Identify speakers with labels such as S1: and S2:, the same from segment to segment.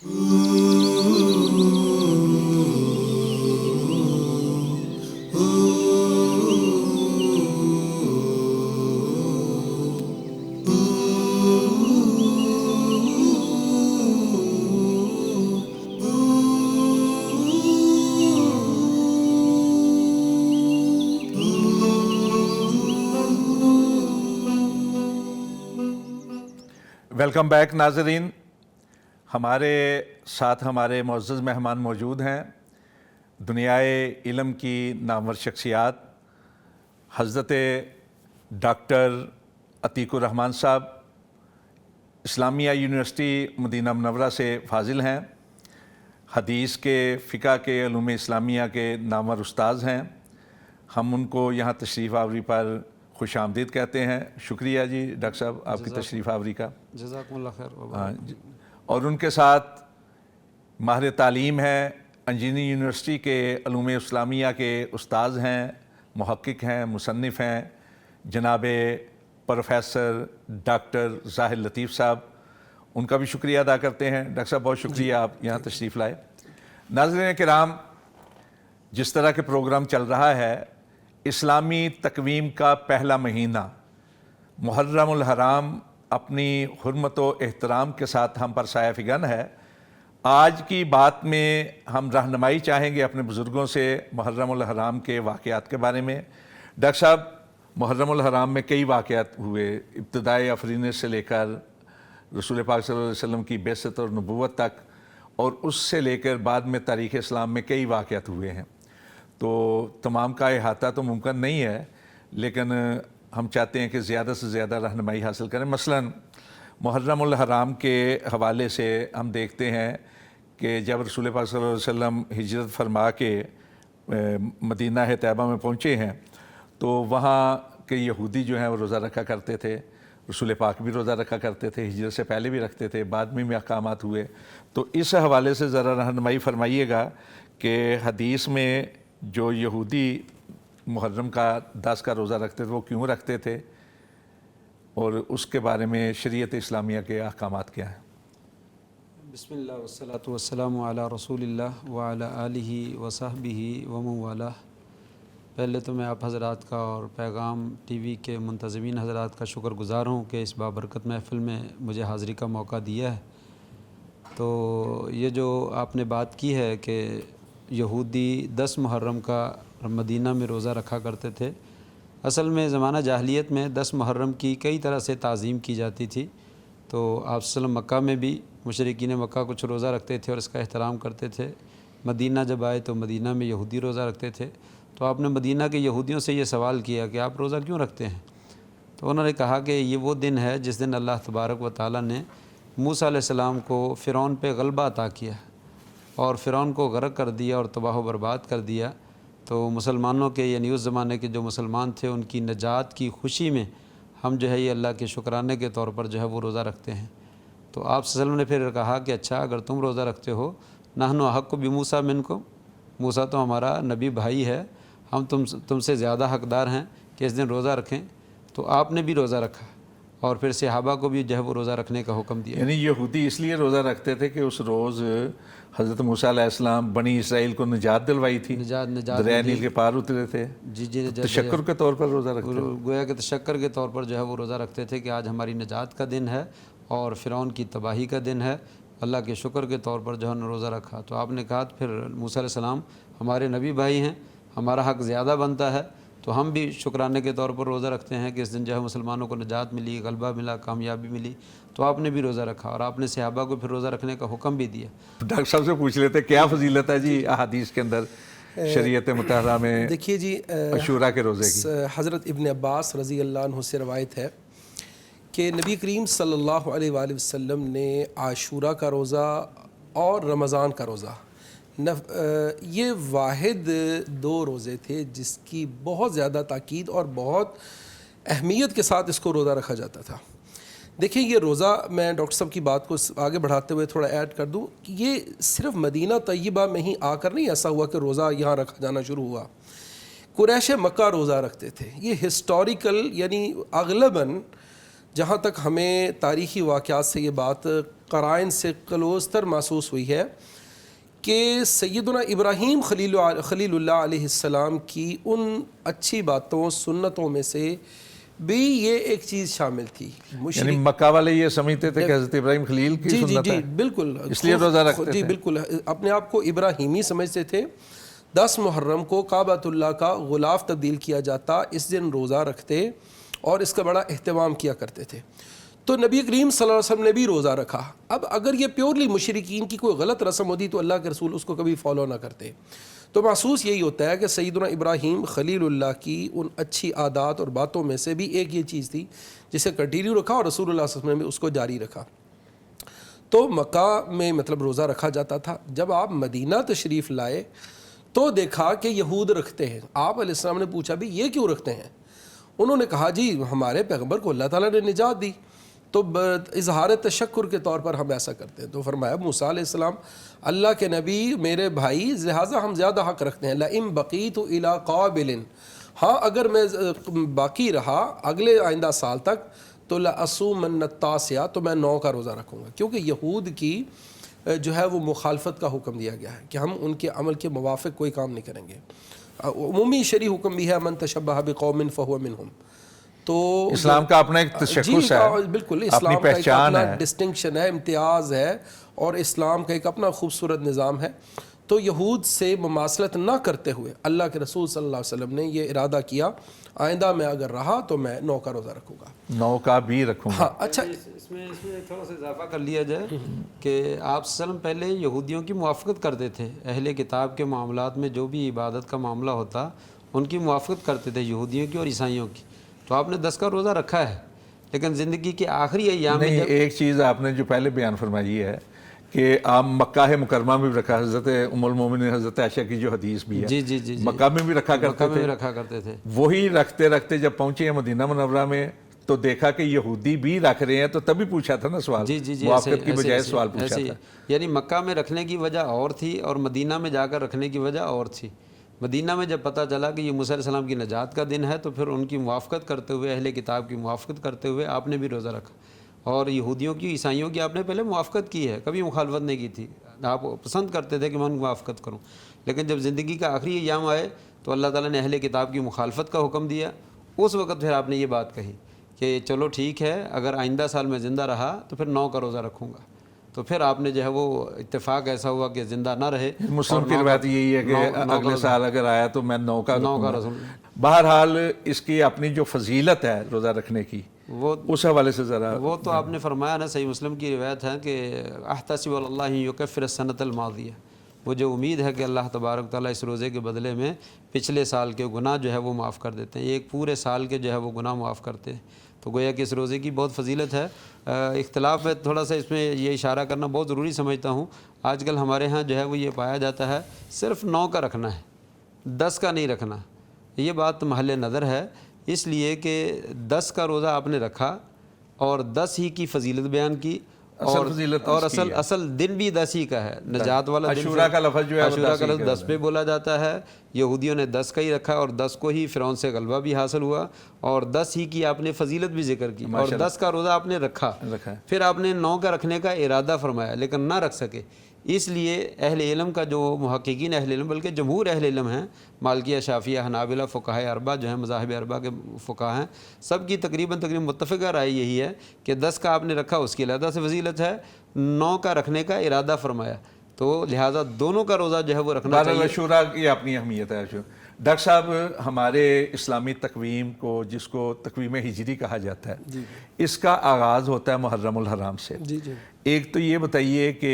S1: Welcome back ناظرین، ہمارے ساتھ ہمارے معزز مہمان موجود ہیں، دنیائے علم کی نامور شخصیات حضرت ڈاکٹر عتیق الرحمان صاحب، اسلامیہ یونیورسٹی مدینہ منورہ سے فاضل ہیں، حدیث کے، فقہ کے، علوم اسلامیہ کے نامور استاذ ہیں۔ ہم ان کو یہاں تشریف آوری پر خوش آمدید کہتے ہیں۔ شکریہ جی ڈاکٹر صاحب آپ کی تشریف آوری کا۔
S2: جزاکم اللہ خیر۔
S1: اور ان کے ساتھ ماہر تعلیم ہے، انجینئرنگ یونیورسٹی کے علوم اسلامیہ کے استاذ ہیں، محقق ہیں، مصنف ہیں، جناب پروفیسر ڈاکٹر ظاہر لطیف صاحب، ان کا بھی شکریہ ادا کرتے ہیں۔ ڈاکٹر صاحب بہت شکریہ آپ یہاں تشریف لائے۔ ناظرین کرام، جس طرح کے پروگرام چل رہا ہے، اسلامی تقویم کا پہلا مہینہ محرم الحرام اپنی حرمت و احترام کے ساتھ ہم پر سایہ فگن ہے۔ آج کی بات میں ہم رہنمائی چاہیں گے اپنے بزرگوں سے محرم الحرام کے واقعات کے بارے میں۔ ڈاکٹر صاحب، محرم الحرام میں کئی واقعات ہوئے، ابتدائی آفرینش سے لے کر رسول پاک صلی اللہ علیہ وسلم کی بعثت اور نبوت تک، اور اس سے لے کر بعد میں تاریخ اسلام میں کئی واقعات ہوئے ہیں۔ تو تمام کا احاطہ تو ممکن نہیں ہے، لیکن ہم چاہتے ہیں کہ زیادہ سے زیادہ رہنمائی حاصل کریں۔ مثلا محرم الحرام کے حوالے سے ہم دیکھتے ہیں کہ جب رسول پاک صلی اللہ علیہ وسلم ہجرت فرما کے مدینہ طیبہ میں پہنچے ہیں، تو وہاں کے یہودی جو ہیں وہ روزہ رکھا کرتے تھے، رسول پاک بھی روزہ رکھا کرتے تھے، ہجرت سے پہلے بھی رکھتے تھے، بعد میں بھی احکامات ہوئے۔ تو اس حوالے سے ذرا رہنمائی فرمائیے گا کہ حدیث میں جو یہودی محرم کا 10 کا روزہ رکھتے تھے وہ کیوں رکھتے تھے، اور اس کے بارے میں شریعت اسلامیہ کے احکامات کیا ہیں؟
S2: بسم اللہ والصلاة والسلام علی رسول اللہ وعلی آلہ وصحبہ ومن والہ۔ پہلے تو میں آپ حضرات کا اور پیغام ٹی وی کے منتظمین حضرات کا شکر گزار ہوں کہ اس بابرکت محفل میں مجھے حاضری کا موقع دیا ہے۔ تو یہ جو آپ نے بات کی ہے کہ یہودی 10 محرم کا مدینہ میں روزہ رکھا کرتے تھے، اصل میں زمانہ جاہلیت میں 10 محرم کی کئی طرح سے تعظیم کی جاتی تھی۔ تو آپ صلی اللہ علیہ وسلم مکہ میں بھی مشرکین مکہ کچھ روزہ رکھتے تھے اور اس کا احترام کرتے تھے۔ مدینہ جب آئے تو مدینہ میں یہودی روزہ رکھتے تھے، تو آپ نے مدینہ کے یہودیوں سے یہ سوال کیا کہ آپ روزہ کیوں رکھتے ہیں؟ تو انہوں نے کہا کہ یہ وہ دن ہے جس دن اللہ تبارک و تعالیٰ نے موسیٰ علیہ السلام کو فرعون پہ غلبہ عطا کیا اور فرعون کو غرق کر دیا اور تباہ و برباد کر دیا۔ تو مسلمانوں کے یعنی اس زمانے کے جو مسلمان تھے ان کی نجات کی خوشی میں ہم جو ہے یہ اللہ کے شکرانے کے طور پر جو ہے وہ روزہ رکھتے ہیں۔ تو آپ صلی اللہ علیہ وسلم نے پھر کہا کہ اچھا اگر تم روزہ رکھتے ہو، نحن احق بموسیٰ منکم، موسیٰ تو ہمارا نبی بھائی ہے، ہم تم سے زیادہ حقدار ہیں کہ اس دن روزہ رکھیں۔ تو آپ نے بھی روزہ رکھا اور پھر صحابہ کو بھی جو ہے وہ روزہ رکھنے کا حکم دیا۔
S1: یعنی یہودی اس لیے روزہ رکھتے تھے کہ اس روز حضرت موسیٰ علیہ السلام بنی اسرائیل کو نجات دلوائی تھی، دریائے نیل کے پار اترے تھے،
S2: جی
S1: تشکر کے طور پر روزہ رکھتے تھے،
S2: گویا کہ تشکر کے طور پر جو ہے وہ روزہ رکھتے تھے کہ آج ہماری نجات کا دن ہے اور فرعون کی تباہی کا دن ہے، اللہ کے شکر کے طور پر جو ہے روزہ رکھا۔ تو آپ نے کہا پھر موسیٰ علیہ السلام ہمارے نبی بھائی ہیں، ہمارا حق زیادہ بنتا ہے، تو ہم بھی شکرانے کے طور پر روزہ رکھتے ہیں کہ اس دن جو ہے مسلمانوں کو نجات ملی، غلبہ ملا، کامیابی ملی۔ تو آپ نے بھی روزہ رکھا اور آپ نے صحابہ کو پھر روزہ رکھنے کا حکم بھی دیا۔
S1: ڈاکٹر صاحب سے پوچھ لیتے کیا فضیلت ہے جی احادیث کے اندر شریعت مطہرہ میں
S3: دیکھیے جی،
S1: عاشوراء کے روزے کی؟
S3: حضرت ابن عباس رضی اللہ عنہ سے روایت ہے کہ نبی کریم صلی اللہ علیہ وآلہ وسلم نے عاشوراء کا روزہ اور رمضان کا روزہ، یہ واحد 2 روزے تھے جس کی بہت زیادہ تاکید اور بہت اہمیت کے ساتھ اس کو روزہ رکھا جاتا تھا۔ دیکھیں یہ روزہ، میں ڈاکٹر صاحب کی بات کو آگے بڑھاتے ہوئے تھوڑا ایڈ کر دوں کہ یہ صرف مدینہ طیبہ میں ہی آ کر نہیں ایسا ہوا کہ روزہ یہاں رکھا جانا شروع ہوا۔ قریش مکہ روزہ رکھتے تھے، یہ ہسٹوریکل یعنی اغلباً جہاں تک ہمیں تاریخی واقعات سے یہ بات قرائن سے کلوز تر محسوس ہوئی ہے کہ سیدنا ابراہیم خلیل اللہ علیہ السلام کی ان اچھی باتوں سنتوں میں سے بھی یہ ایک چیز شامل تھی.
S1: یعنی مکہ والے یہ سمجھتے تھے کہ حضرت ابراہیم خلیل کی سنت ہے,
S3: بالکل,
S1: اس لیے روزہ رکھتے تھے.
S3: جی بالکل, اپنے آپ کو ابراہیمی سمجھتے تھے. 10 محرم کو کعبۃ اللہ کا غلاف تبدیل کیا جاتا, اس دن روزہ رکھتے اور اس کا بڑا اہتمام کیا کرتے تھے. تو نبی کریم صلی اللہ علیہ وسلم نے بھی روزہ رکھا. اب اگر یہ پیورلی مشرکین کی کوئی غلط رسم ہوتی تو اللہ کے رسول اس کو کبھی فالو نہ کرتے. تو محسوس یہی ہوتا ہے کہ سیدنا ابراہیم خلیل اللہ کی ان اچھی عادات اور باتوں میں سے بھی ایک یہ چیز تھی جسے کنٹینیو رکھا, اور رسول اللہ صلی اللہ علیہ وسلم نے اس کو جاری رکھا. تو مکہ میں مطلب روزہ رکھا جاتا تھا. جب آپ مدینہ تشریف لائے تو دیکھا کہ یہود رکھتے ہیں. آپ علیہ السلام نے پوچھا بھی یہ کیوں رکھتے ہیں؟ انہوں نے کہا جی ہمارے پیغمبر کو اللہ تعالیٰ نے نجات دی تو اظہار تشکر کے طور پر ہم ایسا کرتے ہیں. تو فرمایا موسیٰ علیہ السلام اللہ کے نبی میرے بھائی, لہٰذا ہم زیادہ حق رکھتے ہیں. لَإِن بَقِيتُ إِلَىٰ قَابِلٍ, ہاں اگر میں باقی رہا اگلے آئندہ سال تک تو لَأَصُومَنَّ التَّاسِعَ, تو میں 9 کا روزہ رکھوں گا. کیونکہ یہود کی جو ہے وہ مخالفت کا حکم دیا گیا ہے کہ ہم ان کے عمل کے موافق کوئی کام نہیں کریں گے. عمومی شرعی حکم بھی ہے من تشبہ بقوم فہو منہم. تو
S1: اسلام کا اپنا ایک تشخص ہے,
S3: بالکل,
S1: اپنی
S3: اسلام کا ایک
S1: پہچان
S3: اپنا
S1: ہے,
S3: ڈسٹنکشن ہے, امتیاز ہے, اور اسلام کا ایک اپنا خوبصورت نظام ہے. تو یہود سے مماثلت نہ کرتے ہوئے اللہ کے رسول صلی اللہ علیہ وسلم نے یہ ارادہ کیا آئندہ میں اگر رہا تو میں 9 کا روزہ رکھوں گا.
S1: 9 کا بھی رکھوں گا.
S3: ہاں اچھا,
S2: اس میں تھوڑا سا اضافہ کر لیا جائے کہ آپ صلی اللہ علیہ وسلم پہلے یہودیوں کی موافقت کرتے تھے. اہل کتاب کے معاملات میں جو بھی عبادت کا معاملہ ہوتا ان کی موافقت کرتے تھے, یہودیوں کی اور عیسائیوں کی. تو آپ نے 10 کا روزہ رکھا ہے, لیکن زندگی کے آخری ایام میں
S1: نہیں, ایک چیز آپ نے جو پہلے بیان فرمائی ہے کہ آپ مکہ مکرمہ میں بھی رکھا, حضرت ام المومنین حضرت عائشہ کی جو حدیث بھی ہے,
S2: جی
S1: مکہ میں بھی رکھا کرتے تھے. وہی رکھتے رکھتے جب پہنچے ہیں مدینہ منورہ میں تو دیکھا کہ یہودی بھی رکھ رہے ہیں, تو تبھی پوچھا تھا نا سوال, موافقت کی بجائے سوال پوچھا تھا.
S2: یعنی مکہ میں رکھنے کی وجہ اور تھی اور مدینہ میں جا کر رکھنے کی وجہ اور تھی. مدینہ میں جب پتہ چلا کہ یہ موسیٰ علیہ السلام کی نجات کا دن ہے تو پھر ان کی موافقت کرتے ہوئے, اہل کتاب کی موافقت کرتے ہوئے آپ نے بھی روزہ رکھا. اور یہودیوں کی, عیسائیوں کی آپ نے پہلے موافقت کی ہے, کبھی مخالفت نہیں کی تھی. آپ پسند کرتے تھے کہ میں ان کی موافقت کروں, لیکن جب زندگی کا آخری ایام آئے تو اللہ تعالیٰ نے اہل کتاب کی مخالفت کا حکم دیا. اس وقت پھر آپ نے یہ بات کہی کہ چلو ٹھیک ہے, اگر آئندہ سال میں زندہ رہا تو پھر 9 کا روزہ رکھوں گا. تو پھر آپ نے جو ہے وہ اتفاق ایسا ہوا کہ زندہ نہ رہے.
S1: مسلم کی روایت یہی ہے کہ اگلے سال اگر آیا تو میں 9 کا رکھوں گا.
S2: رسول.
S1: بہرحال اس کی اپنی جو فضیلت ہے روزہ رکھنے کی,
S2: وہ
S1: اس حوالے سے ذرا
S2: وہ تو آپ نے فرمایا نا, صحیح مسلم کی روایت ہے کہ احتسب اللہ یکفر السنۃ الماضیہ, وہ جو امید ہے کہ اللہ تبارک تعالیٰ اس روزے کے بدلے میں پچھلے سال کے گناہ جو ہے وہ معاف کر دیتے ہیں. ایک پورے سال کے جو ہے وہ گناہ معاف کرتے ہیں. تو گویا کہ اس روزے کی بہت فضیلت ہے. اختلاف ہے تھوڑا سا, اس میں یہ اشارہ کرنا بہت ضروری سمجھتا ہوں. آج کل ہمارے ہاں جو ہے وہ یہ پایا جاتا ہے صرف 9 کا رکھنا ہے, 10 کا نہیں رکھنا. یہ بات محل نظر ہے, اس لیے کہ 10 کا روزہ آپ نے رکھا اور 10 ہی کی فضیلت بیان کی, اور اصل دن بھی 10 ہی کا ہے. نجات والا دن,
S1: عاشورہ کا لفظ جو ہے
S2: عاشورہ کا لفظ 10 پہ بولا جاتا ہے. یہودیوں نے 10 کا ہی رکھا اور 10 کو ہی فرعون سے غلبہ بھی حاصل ہوا, اور 10 ہی کی آپ نے فضیلت بھی ذکر کی, اور 10 کا روزہ آپ نے رکھا. پھر آپ نے 9 کا رکھنے کا ارادہ فرمایا لیکن نہ رکھ سکے. اس لیے اہل علم کا جو محققین اہل علم, بلکہ جمہور اہل علم ہیں, مالکیہ, شافعیہ, حنابلہ, فقہائے اربعہ جو ہیں, مذاہب اربعہ کے فقہا ہیں, سب کی تقریباً متفقہ رائے یہی ہے کہ 10 کا آپ نے رکھا اس کی علیحدہ سے فضیلت ہے, 9 کا رکھنے کا ارادہ فرمایا, تو لہٰذا دونوں کا روزہ جو ہے وہ رکھنا چاہیے.
S1: عاشورہ کی اپنی اہمیت ہے. ڈاکٹر صاحب, ہمارے اسلامی تقویم کو, جس کو تقویم ہجری کہا جاتا ہے, اس کا آغاز ہوتا ہے محرم الحرام سے. ایک تو یہ بتائیے کہ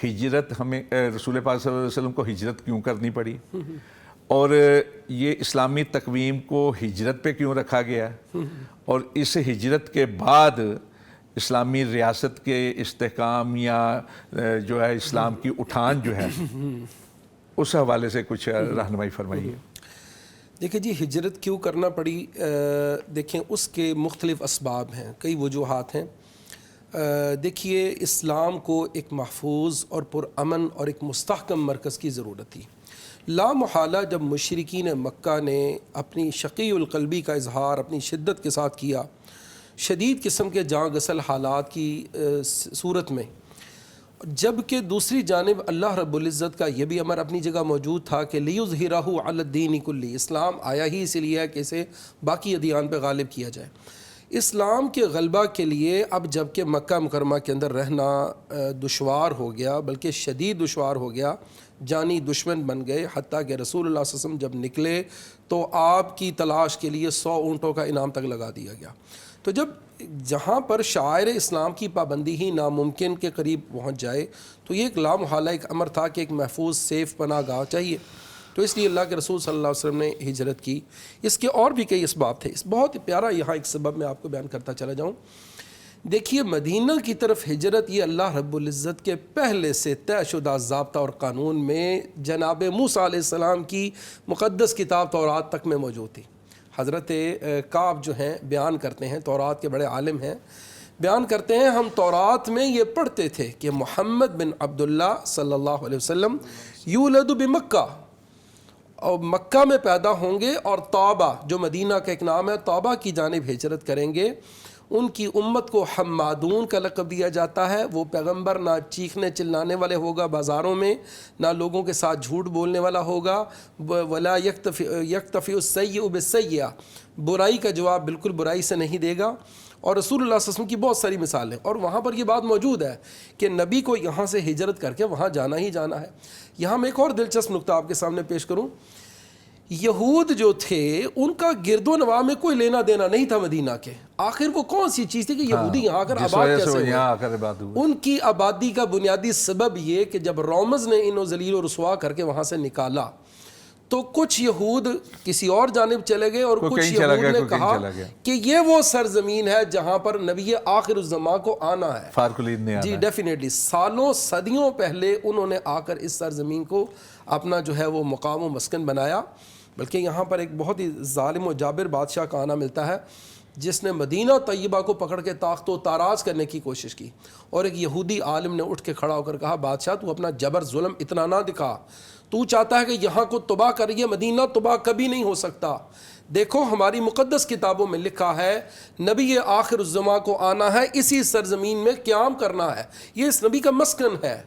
S1: ہجرت, ہمیں رسول پاک صلی اللہ علیہ وسلم کو ہجرت کیوں کرنی پڑی, اور یہ اسلامی تقویم کو ہجرت پہ کیوں رکھا گیا, اور اس ہجرت کے بعد اسلامی ریاست کے استحکام یا جو ہے اسلام کی اٹھان جو ہے اس حوالے سے کچھ رہنمائی فرمائیے.
S3: دیکھیں جی, ہجرت کیوں کرنا پڑی, دیکھیں اس کے مختلف اسباب ہیں, کئی وجوہات ہیں. دیکھیے, اسلام کو ایک محفوظ اور پرامن اور ایک مستحکم مرکز کی ضرورت تھی. لا محالہ جب مشرکین مکہ نے اپنی شقی القلبی کا اظہار اپنی شدت کے ساتھ کیا شدید قسم کے جاں غسل حالات کی صورت میں، جبکہ دوسری جانب اللہ رب العزت کا یہ بھی امر اپنی جگہ موجود تھا کہ لیظہرہ علی الدین کلی، اسلام آیا ہی اسی لیے ہے کہ اسے باقی ادیان پہ غالب کیا جائے۔ اسلام کے غلبہ کے لیے اب جب کہ مکہ مکرمہ کے اندر رہنا دشوار ہو گیا، بلکہ شدید دشوار ہو گیا، جانی دشمن بن گئے، حتیٰ کہ رسول اللہ صلی اللہ علیہ وسلم جب نکلے تو آپ کی تلاش کے لیے 100 اونٹوں کا انعام تک لگا دیا گیا۔ تو جب جہاں پر شاعر اسلام کی پابندی ہی ناممکن کے قریب پہنچ جائے تو یہ ایک لامحالہ ایک امر تھا کہ ایک محفوظ سیف پناہ گاہ چاہیے، تو اس لیے اللہ کے رسول صلی اللہ علیہ وسلم نے ہجرت کی۔ اس کے اور بھی کئی اسباب تھے، اس بہت پیارا یہاں ایک سبب میں آپ کو بیان کرتا چلا جاؤں۔ دیکھیے مدینہ کی طرف ہجرت یہ اللہ رب العزت کے پہلے سے طے شدہ ضابطہ اور قانون میں جناب موسیٰ علیہ السلام کی مقدس کتاب تورات تک میں موجود تھی۔ حضرت کعب جو ہیں بیان کرتے ہیں، تورات کے بڑے عالم ہیں، بیان کرتے ہیں ہم تورات میں یہ پڑھتے تھے کہ محمد بن عبداللہ صلی اللہ علیہ وسلم یولد بمکہ، اور مکہ میں پیدا ہوں گے، اور طابہ جو مدینہ کا ایک نام ہے، طابہ کی جانب ہجرت کریں گے۔ ان کی امت کو حمادون کا لقب دیا جاتا ہے۔ وہ پیغمبر نہ چیخنے چلانے والے ہوگا بازاروں میں، نہ لوگوں کے ساتھ جھوٹ بولنے والا ہوگا، ولا یکتفی السیء بالسیئہ، برائی کا جواب بالکل برائی سے نہیں دے گا۔ اور رسول اللہ صلی اللہ علیہ وسلم کی بہت ساری مثالیں، اور وہاں پر یہ بات موجود ہے کہ نبی کو یہاں سے ہجرت کر کے وہاں جانا ہی جانا ہے۔ یہاں میں ایک اور دلچسپ نقطہ آپ کے سامنے پیش کروں۔ یہود جو تھے ان کا گرد و نواح میں کوئی لینا دینا نہیں تھا مدینہ کے، آخر وہ کون سی چیز تھی کہ یہودی یہاں آ کر آباد کیسے ہوئے؟ ان کی آبادی کا بنیادی سبب یہ کہ جب رومز نے انہوں ذلیل و رسوا کر کے وہاں سے نکالا تو کچھ یہود کسی اور جانب چلے گئے، اور کچھ یہود نے کہا کہ یہ وہ سرزمین ہے جہاں پر نبی آخر الزمان کو آنا ہے۔
S1: فارکلید نے
S3: جی ڈیفینیٹلی سالوں صدیوں پہلے انہوں نے آ کر اس سرزمین کو اپنا جو ہے وہ مقام و مسکن بنایا۔ بلکہ یہاں پر ایک بہت ہی ظالم و جابر بادشاہ کا آنا ملتا ہے جس نے مدینہ طیبہ کو پکڑ کے تاخت و تاراج کرنے کی کوشش کی، اور ایک یہودی عالم نے اٹھ کے کھڑا ہو کر کہا بادشاہ تو اپنا جبر ظلم اتنا نہ دکھا، تو چاہتا ہے کہ یہاں کو تباہ کریے، مدینہ تباہ کبھی نہیں ہو سکتا۔ دیکھو ہماری مقدس کتابوں میں لکھا ہے نبی آخر الزمان کو آنا ہے، اسی سرزمین میں قیام کرنا ہے، یہ اس نبی کا مسکن ہے،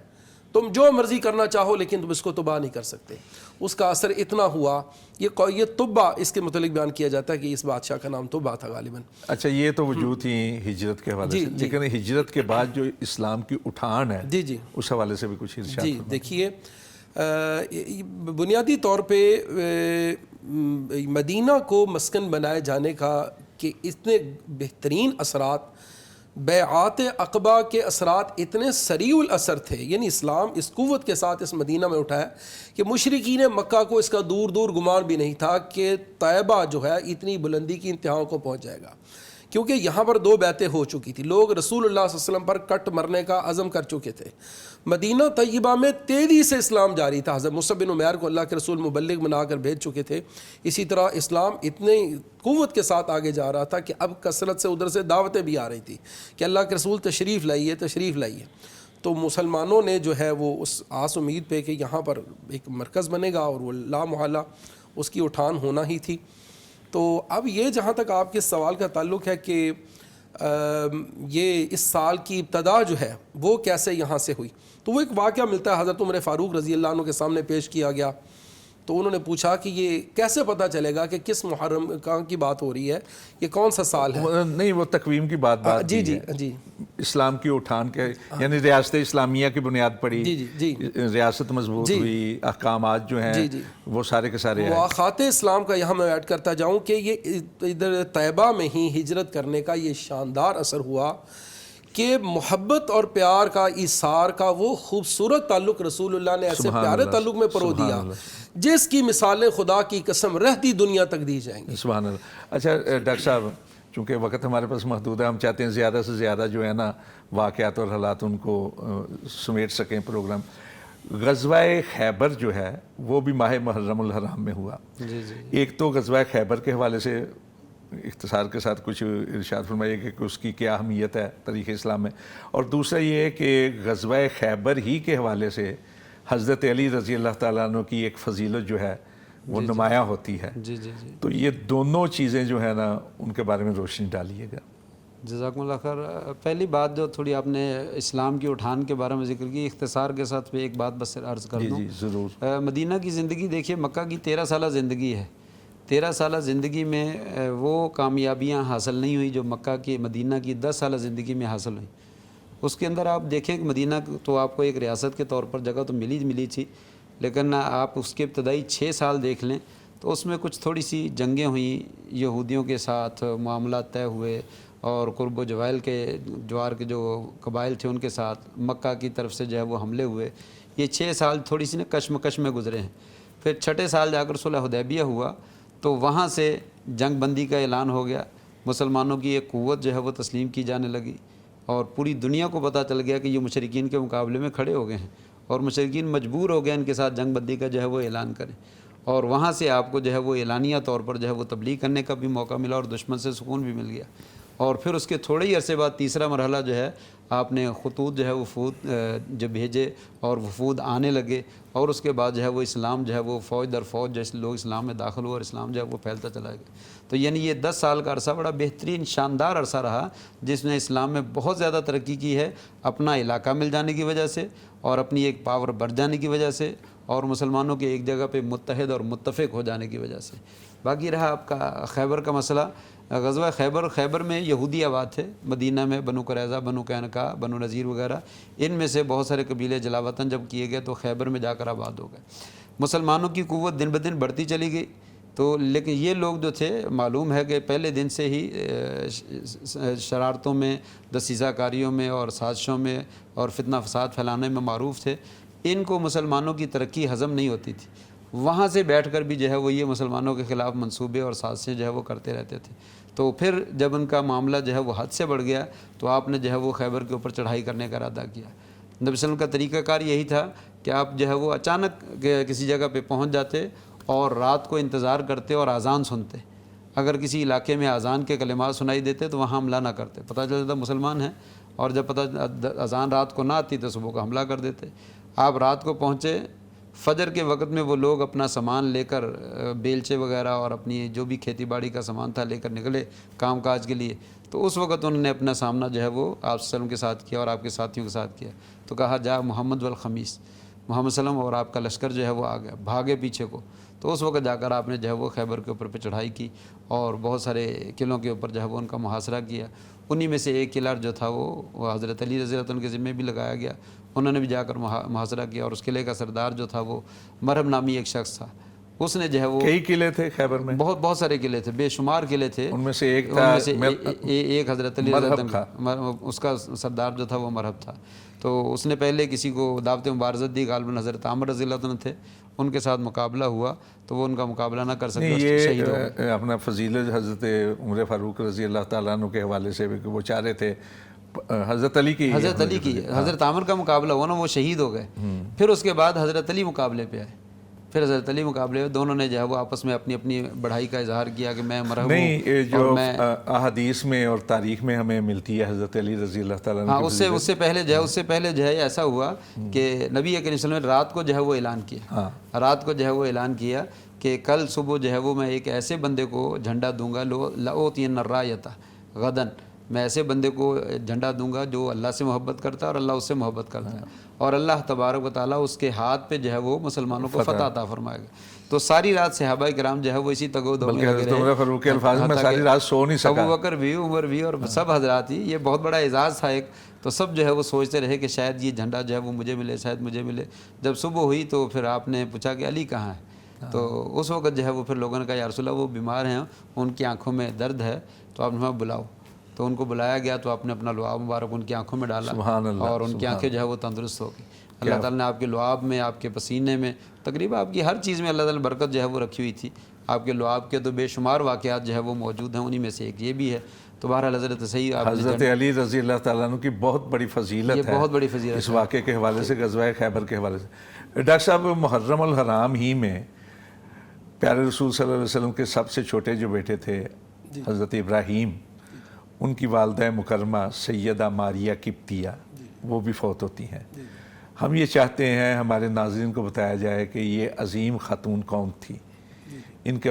S3: تم جو مرضی کرنا چاہو لیکن تم اس کو تباہ نہیں کر سکتے۔ اس کا اثر اتنا ہوا، یہ طبع اس کے متعلق بیان کیا جاتا ہے کہ اس بادشاہ کا نام طبع تھا غالباً۔
S1: اچھا یہ تو وجود تھی ہجرت کے حوالے سے، لیکن ہجرت کے بعد جو اسلام کی اٹھان ہے
S3: جی
S1: اس حوالے سے بھی کچھ ارشاد
S3: جی دیکھیے بنیادی طور پہ مدینہ کو مسکن بنائے جانے کا کہ اتنے بہترین اثرات، بیعات عقبہ کے اثرات اتنے سریع الاثر تھے، یعنی اسلام اس قوت کے ساتھ اس مدینہ میں اٹھا ہے کہ مشرکین مکہ کو اس کا دور دور گمان بھی نہیں تھا کہ طیبہ جو ہے اتنی بلندی کی انتہاؤں کو پہنچ جائے گا، کیونکہ یہاں پر 2 بیعتیں ہو چکی تھی، لوگ رسول اللہ صلی اللہ علیہ وسلم پر کٹ مرنے کا عزم کر چکے تھے۔ مدینہ طیبہ میں تیزی سے اسلام جاری تھا، حضرت مصعب بن عمیر کو اللہ کے رسول مبلغ بنا کر بھیج چکے تھے۔ اسی طرح اسلام اتنے قوت کے ساتھ آگے جا رہا تھا کہ اب کثرت سے ادھر سے دعوتیں بھی آ رہی تھی کہ اللہ کے رسول تشریف لائیے۔ تو مسلمانوں نے جو ہے وہ اس آس امید پہ کہ یہاں پر ایک مرکز بنے گا اور وہ لامحالہ اس کی اٹھان ہونا ہی تھی۔ تو اب یہ جہاں تک آپ کے سوال کا تعلق ہے کہ یہ اس سال کی ابتدا جو ہے وہ کیسے یہاں سے ہوئی، تو وہ ایک واقعہ ملتا ہے حضرت عمر فاروق رضی اللہ عنہ کے سامنے پیش کیا گیا۔ تو انہوں نے پوچھا کہ یہ کیسے پتہ چلے گا کہ کس محرم کی بات ہو رہی ہے، یہ کون سا سال ہے؟
S1: نہیں وہ تقویم کی بات
S3: جی
S1: اسلام کی اٹھان کے، یعنی ریاست اسلامیہ کی بنیاد پڑی، ریاست مضبوط ہوئی، احکامات جو ہیں وہ سارے کے سارے
S3: مواخات اسلام کا یہاں میں ایڈ کرتا جاؤں کہ یہ ادھر طیبہ میں ہی ہجرت کرنے کا یہ شاندار اثر ہوا کہ محبت اور پیار کا، ایثار کا وہ خوبصورت تعلق رسول اللہ نے ایسے پیارے تعلق میں پرو دیا جس کی مثالیں خدا کی قسم رہتی دنیا تک دی جائیں گی۔
S1: سبحان اللہ۔ اچھا ڈاکٹر صاحب چونکہ وقت ہمارے پاس محدود ہے، ہم چاہتے ہیں زیادہ سے زیادہ جو ہے نا واقعات اور حالات ان کو سمیٹ سکیں پروگرام۔ غزوہ خیبر جو ہے وہ بھی ماہ محرم الحرام میں ہوا۔ ایک تو غزوہ خیبر کے حوالے سے اختصار کے ساتھ کچھ ارشاد فرمائیے کہ اس کی کیا اہمیت ہے تاریخ اسلام میں، اور دوسرا یہ ہے کہ غزوہ خیبر ہی کے حوالے سے حضرت علی رضی اللہ تعالیٰ عنہ کی ایک فضیلت جو ہے وہ نمایاں ہوتی ہے۔ تو یہ دونوں چیزیں جو ہے نا ان کے بارے میں روشنی ڈالیے گا۔
S2: جزاکم اللہ خیر۔ پہلی بات جو تھوڑی آپ نے اسلام کی اٹھان کے بارے میں ذکر کی، اختصار کے ساتھ میں ایک بات بس عرض کر دوں۔
S1: جی ضرور۔
S2: مدینہ کی زندگی دیکھیے، مکہ کی 13 سالہ زندگی ہے، 13 سالہ زندگی میں وہ کامیابیاں حاصل نہیں ہوئی جو مکہ کی مدینہ کی 10 سالہ زندگی میں حاصل ہوئیں۔ اس کے اندر آپ دیکھیں کہ مدینہ تو آپ کو ایک ریاست کے طور پر جگہ تو ملی تھی، لیکن آپ اس کے ابتدائی 6 سال دیکھ لیں تو اس میں کچھ تھوڑی سی جنگیں ہوئیں، یہودیوں کے ساتھ معاملات طے ہوئے، اور قرب و جوار کے جو قبائل تھے ان کے ساتھ مکہ کی طرف سے جو ہے وہ حملے ہوئے۔ یہ 6 سال تھوڑی سی کشمکش میں گزرے ہیں۔ پھر 6ٹھے سال جا کر صلح حدیبیہ ہوا تو وہاں سے جنگ بندی کا اعلان ہو گیا، مسلمانوں کی ایک قوت جو ہے وہ تسلیم کی جانے لگی، اور پوری دنیا کو پتہ چل گیا کہ یہ مشرکین کے مقابلے میں کھڑے ہو گئے ہیں، اور مشرکین مجبور ہو گئے ان کے ساتھ جنگ بندی کا جو ہے وہ اعلان کریں، اور وہاں سے آپ کو جو ہے وہ اعلانیہ طور پر جو ہے وہ تبلیغ کرنے کا بھی موقع ملا اور دشمن سے سکون بھی مل گیا۔ اور پھر اس کے تھوڑے ہی عرصے بعد تیسرا مرحلہ جو ہے، آپ نے خطوط جو ہے وفود جو بھیجے اور وفود آنے لگے، اور اس کے بعد جو ہے وہ اسلام جو ہے وہ فوج در فوج جیسے لوگ اسلام میں داخل ہوئے اور اسلام جو ہے وہ پھیلتا چلا گیا۔ تو یعنی یہ 10 سال کا عرصہ بڑا بہترین شاندار عرصہ رہا، جس نے اسلام میں بہت زیادہ ترقی کی ہے، اپنا علاقہ مل جانے کی وجہ سے اور اپنی ایک پاور بڑھ جانے کی وجہ سے، اور مسلمانوں کے ایک جگہ پہ متحد اور متفق ہو جانے کی وجہ سے۔ باقی رہا آپ کا خیبر کا مسئلہ، غزوہ خیبر میں یہودی آباد تھے، مدینہ میں بنو قریظہ، بنو قینقاع، بنو نذیر وغیرہ، ان میں سے بہت سارے قبیلے جلا وطن جب کیے گئے تو خیبر میں جا کر آباد ہو گئے۔ مسلمانوں کی قوت دن بدن بڑھتی چلی گئی، تو لیکن یہ لوگ جو تھے معلوم ہے کہ پہلے دن سے ہی شرارتوں میں، دسیسہ کاریوں میں اور سازشوں میں اور فتنہ فساد پھیلانے میں معروف تھے۔ ان کو مسلمانوں کی ترقی ہضم نہیں ہوتی تھی، وہاں سے بیٹھ کر بھی جو ہے وہ یہ مسلمانوں کے خلاف منصوبے اور سازشیں جو ہے وہ کرتے رہتے تھے۔ تو پھر جب ان کا معاملہ جو ہے وہ حد سے بڑھ گیا تو آپ نے جو ہے وہ خیبر کے اوپر چڑھائی کرنے کا ارادہ کیا۔ نبی صلی اللہ علیہ وسلم کا طریقہ کار یہی تھا کہ آپ جو ہے وہ اچانک کسی جگہ پہ پہنچ جاتے اور رات کو انتظار کرتے اور اذان سنتے۔ اگر کسی علاقے میں اذان کے کلمات سنائی دیتے تو وہاں حملہ نہ کرتے، پتہ چل جاتا مسلمان ہیں، اور جب اذان رات کو نہ آتی تو صبح کو حملہ کر دیتے۔ آپ رات کو پہنچے، فجر کے وقت میں وہ لوگ اپنا سامان لے کر، بیلچے وغیرہ اور اپنی جو بھی کھیتی باڑی کا سامان تھا لے کر نکلے کام کاج کے لیے، تو اس وقت انہوں نے اپنا سامنا جو ہے وہ آپ صلی اللہ علیہ وسلم کے ساتھ کیا اور آپ کے ساتھیوں کے ساتھ کیا۔ تو کہا جا محمد والخمیس، محمد صلی اللہ علیہ وسلم اور آپ کا لشکر جو ہے وہ آ گیا، بھاگے پیچھے کو۔ تو اس وقت جا کر آپ نے جو ہے وہ خیبر کے اوپر پہ چڑھائی کی اور بہت سارے قلعوں کے اوپر جو ہے وہ ان کا محاصرہ کیا۔ انہی میں سے ایک قلعہ جو تھا وہ حضرت علی رضی اللہ عنہ کے ذمے بھی لگایا گیا، انہوں نے بھی جا کر محاصرہ کیا، اور اس قلعے کا سردار جو تھا وہ مرہب نامی ایک شخص تھا، اس نے جو ہے وہ
S1: کئی قلعے تھے خیبر میں؟
S2: بہت سارے قلعے تھے، بے شمار قلعے تھے۔
S1: ان میں سے ایک تھا،
S2: ایک حضرت علی رضی اللہ عنہ، اس کا سردار جو تھا وہ مرہب تھا۔ تو اس نے پہلے کسی کو دعوت مبارزت دی، غالباً حضرت عامر رضی اللہ عنہ تھے، ان کے ساتھ مقابلہ ہوا تو وہ ان کا مقابلہ نہ کر سکے، شہید ہو گئے۔
S1: یہ اپنا فضیلت حضرت عمر فاروق رضی اللہ تعالیٰ عنہ کے حوالے سے بھی کہ وہ چاہ رہے تھے حضرت علی کی
S2: حضرت عامر کا مقابلہ ہوا نا، وہ شہید ہو گئے۔ پھر اس کے بعد حضرت علی مقابلے پہ آئے، پھر حضرت علی مقابلے میں دونوں نے جو ہے وہ آپس میں اپنی اپنی بڑھائی کا اظہار کیا کہ میں مرہب ہوں۔
S1: نہیں، جو احادیث میں اور تاریخ میں ہمیں ملتی ہے حضرت علی رضی اللہ تعالیٰ عنہ،
S2: ہاں، اس سے پہلے جو ہے ایسا ہوا کہ نبی کریم صلی اللہ علیہ وسلم نے رات کو جو ہے وہ اعلان کیا، رات کو جو ہے وہ اعلان کیا کہ کل صبح جو ہے وہ میں ایک ایسے بندے کو جھنڈا دوں گا، لأوتین الرایۃ غدن، میں ایسے بندے کو جھنڈا دوں گا جو اللہ سے محبت کرتا ہے اور اللہ اس سے محبت کرتا ہے، اور اللہ تبارک و تعالیٰ اس کے ہاتھ پہ جو ہے وہ مسلمانوں کو فتح عطا فرمائے گا۔ تو ساری رات صحابہ کرام جو ہے وہ اسی تگ و دو میں لگے رہے۔
S1: عمر فاروق کے الفاظ میں ساری رات سو نہیں سکا،
S2: ابوبکر بھی، عمر بھی، اور سب حضرات ہی، یہ بہت بڑا اعزاز تھا ایک، تو سب جو ہے وہ سوچتے رہے کہ شاید یہ جھنڈا جو ہے وہ مجھے ملے، شاید مجھے ملے۔ جب صبح ہوئی تو پھر آپ نے پوچھا کہ علی کہاں ہے، تو اس وقت جو ہے وہ پھر لوگوں نے کہا یا رسول اللہ وہ بیمار ہیں، ان کی آنکھوں میں درد ہے، تو آپ نے بلاؤ۔ تو ان کو بلایا گیا تو آپ نے اپنا لعاب مبارک ان کی آنکھوں میں ڈالا، اور ان کی آنکھیں جو ہے وہ تندرست ہو گئی۔ اللہ تعالیٰ نے آپ کے لعاب میں، آپ کے پسینے میں، تقریباً آپ کی ہر چیز میں اللہ تعالیٰ نے برکت جو ہے وہ رکھی ہوئی تھی۔ آپ کے لعاب کے تو بے شمار واقعات جو ہے وہ موجود ہیں، انہی میں سے ایک یہ بھی ہے۔ تو بہرحال حضرت صحیح
S1: حضرت علی رضی اللہ تعالیٰ عنہ کی بہت بڑی فضیلت ہے،
S2: بہت بڑی فضیلت
S1: اس واقعے کے حوالے سے، غزوہ خیبر کے حوالے سے۔ ڈاکٹر صاحب، محرم الحرام ہی میں پیارے رسول صلی اللہ علیہ وسلم کے سب سے چھوٹے جو بیٹے تھے حضرت ابراہیم، ان کی والدہ مکرمہ سیدہ ماریہ قبطیہ وہ بھی فوت ہوتی ہیں۔ ہم یہ چاہتے ہیں ہمارے ناظرین کو بتایا جائے کہ یہ عظیم خاتون قوم تھی، ان کے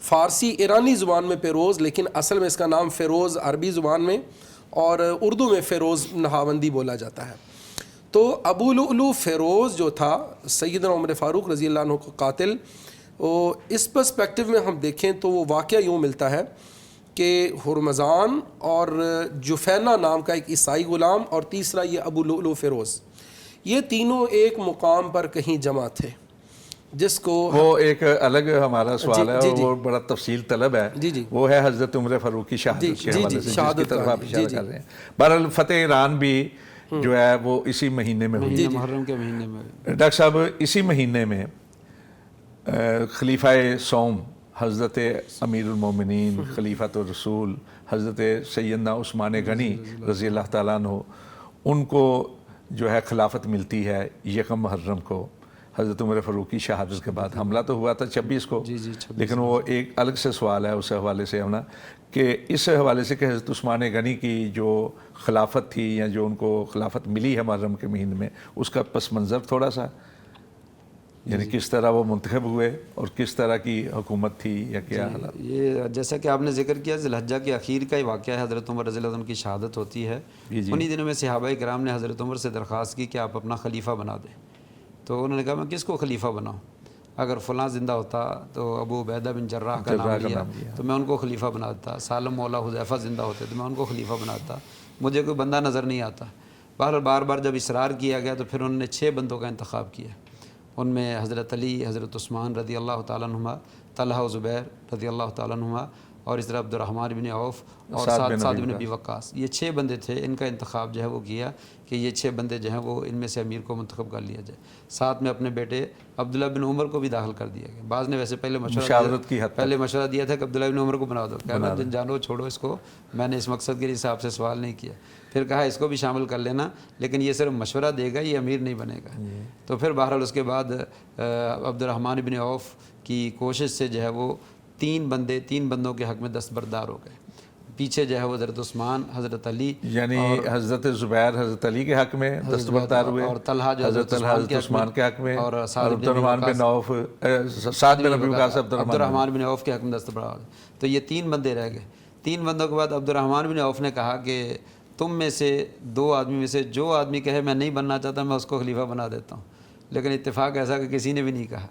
S3: فارسی ایرانی زبان میں پیروز، لیکن اصل میں اس کا نام فیروز عربی زبان میں اور اردو میں فیروز نہاوندی بولا جاتا ہے۔ تو ابو لؤلؤ فیروز جو تھا سیدنا عمر فاروق رضی اللہ عنہ کو قاتل، وہ اس پرسپیکٹو میں ہم دیکھیں تو وہ واقعہ یوں ملتا ہے کہ ہرمزان اور جفینہ نام کا ایک عیسائی غلام اور تیسرا یہ ابو لؤلؤ فیروز، یہ تینوں ایک مقام پر کہیں جمع تھے، جس کو
S1: وہ ایک الگ ہمارا سوال ہے
S3: جی
S1: اور وہ بڑا تفصیل طلب ہے،
S3: جی
S1: وہ ہے حضرت عمر فاروق کی شہادت کے حوالے سے جس کی
S3: شہادت
S1: طرف
S3: کا،
S1: آپ اشارہ کر رہے ہیں۔ بہرحال فتح ایران بھی جو ہے وہ اسی مہینے میں ہوئی۔
S2: محرم کے مہینے میں۔
S1: ڈاکٹر صاحب اسی مہینے میں خلیفہ سوم حضرت امیر المومنین خلیفۃ الرسول حضرت سیدنا عثمان غنی رضی اللہ تعالیٰ عنہ، ان کو جو ہے خلافت ملتی ہے یکم محرم کو حضرت عمر فاروق کی شہادت کے بعد۔ حملہ تو ہوا تھا 26 کو، لیکن وہ ایک الگ سے سوال ہے اس حوالے سے ہونا کہ اس حوالے سے کہ حضرت عثمان غنی کی جو خلافت تھی یا جو ان کو خلافت ملی ہے محرم کے مہینے میں، اس کا پس منظر تھوڑا سا، یعنی کس طرح وہ منتخب ہوئے اور کس طرح کی حکومت تھی یا کیا حالات؟
S2: یہ جیسا کہ آپ نے ذکر کیا ذی الحجہ کے اخیر کا ہی واقعہ ہے، حضرت عمر رضی اللہ عنہ کی شہادت ہوتی ہے۔ انہی دنوں میں صحابہ کرام نے حضرت عمر سے درخواست کی کہ آپ اپنا خلیفہ بنا دیں، تو انہوں نے کہا میں کس کو خلیفہ بناؤں؟ اگر فلاں زندہ ہوتا تو ابو عبیدہ بن جراح کا نام لیا تو میں ان کو خلیفہ بنا دیتا، سالم مولا حذیفہ زندہ ہوتے تو میں ان کو خلیفہ بنا دیتا، مجھے کوئی بندہ نظر نہیں آتا۔ بار بار جب اصرار کیا گیا تو پھر انہوں نے 6 بندوں کا انتخاب کیا، ان میں حضرت علی، حضرت عثمان رضی اللہ تعالیٰ عنہما، طلحہ و زبیر رضی اللہ تعالیٰ عنہما، اور اس طرح عبد الرحمن بن عوف اور سعد بن ابی وقاص، یہ 6 بندے تھے۔ ان کا انتخاب جو ہے وہ کیا کہ یہ 6 بندے جو ہیں وہ ان میں سے امیر کو منتخب کر لیا جائے، ساتھ میں اپنے بیٹے عبداللہ بن عمر کو بھی داخل کر دیا گیا۔ بعض نے ویسے پہلے مشورہ دیا تھا کہ عبداللہ بن عمر کو بنا دو، کہنا جانو چھوڑو اس کو، میں نے اس مقصد کے لیے صاحب سے سوال نہیں کیا۔ پھر کہا اس کو بھی شامل کر لینا، لیکن یہ صرف مشورہ دے گا، یہ امیر نہیں بنے گا۔ تو پھر بہرحال اس کے بعد عبد الرحمن بن عوف کی کوشش سے جو ہے وہ 3 بندوں کے حق میں دستبردار ہو گئے۔ پیچھے جو ہے وہ حضرت عثمان، حضرت علی،
S1: یعنی حضرت زبیر حضرت علی کے حق میں دستبردار ہوئے،
S2: اور طلحہ جو
S1: حضرت عثمان کے حق میں،
S2: اور
S1: عبد الرحمن بن عوف، سعد بن ابی وقاص، عبد
S2: الرحمن بن عوف کے حق میں دستبردار ہوئے۔ تو یہ 3 بندے رہ گئے۔ 3 بندوں کے بعد عبد الرحمن بن عوف نے کہا کہ تم میں سے 2 آدمی میں سے جو آدمی کہے میں نہیں بننا چاہتا میں اس کو خلیفہ بنا دیتا ہوں، لیکن اتفاق ایسا کہ کسی نے بھی نہیں کہا۔